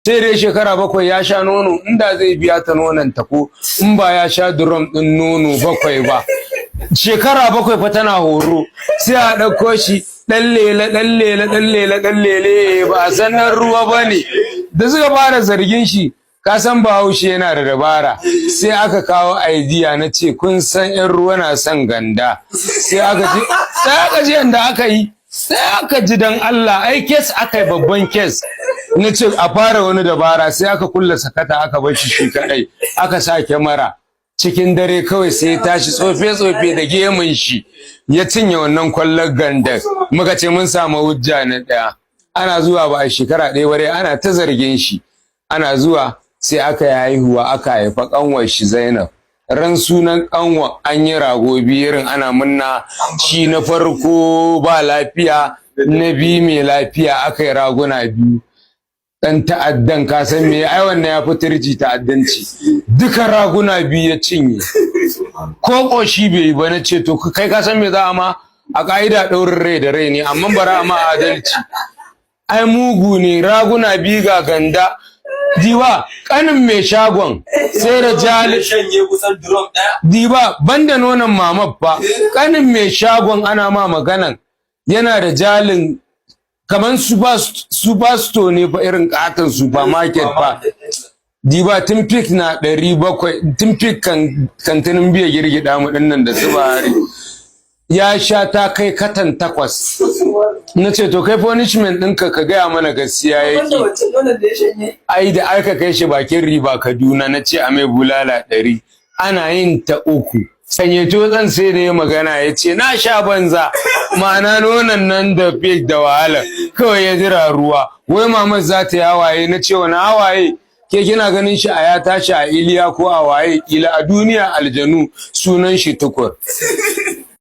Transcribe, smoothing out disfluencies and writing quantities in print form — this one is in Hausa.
sai dai shekara 7 ya sha nono, inda zai biya ta nonon ta ko in ba ya sha drum din nono 7 ba. Shekara 7 fa tana horo, sai a ɗauko shi ɗan lele ba a sanar ruwa ba ne. Da suka fara zargin shi, ka san Bahaushe yana da dabara, sai aka kawo idea na ce kun san 'yan ruwa na son ganda, sai aka ji yanda aka yi, sai aka ji dan Allah ai kes aka yi babban kes. Na ce a fara wani dabara, sai aka kulla sakata aka bar shi kadai, aka sa kyamara. Cikin dare kawai sai ya tashi tsofe da gemun shi ya cinye wannan kwallon gandar. Muka ce mun samu hujja na ɗaya. Ana zuwa ba a shekara ɗaya bare ana ta zargin shi. Ana zuwa sai aka yi haihuwa, aka haifa kanwar shi Zainab. Ran sunan kanwa an yi rago birin ana munna, shi na farko ba lafiya, na biyu mai lafiya, aka yi raguna 2. Dan ta'addan ka san me ai wannan ya fitirci ta'addanci, duka raguna 2 ya cinye, ko koshi bai ba. na ce to kai ka san me za a ma a ka'ida ɗaurin rai da rai ne, amma bara ma adalci, ai mugu ne. Raguna 2 ga ganda diba kanin mai shagon sai da jali shanye kusan drum ɗaya. Diba banda nonon mamar fa, kanin mai shagon ana ma maganan yana da jalin kaman super store ne fa, irin katon supermarket fa. Diba Timpik na 700, Timpik kantanin biya girgida mu dinnan da su Bahari ya sha ta kai katan 8. Na ce to kai punishment ɗinka ka gaya mana gaskiya yake. Ai da aka kai shi bakin riba Kaduna, na ce a mai bulala 100, ana yin ta 3. Sanye totsan sai da ya magana ya ce na sha banza, ma'ana nonon nan da fake da wahala kawai ya jira ruwa. Wai mamar za ta yi hawaye, na ce wani hawaye ke kina ganin shi a ya tashi a Iliya ko a waye, kila a duniya aljanu sunan shi Tukur.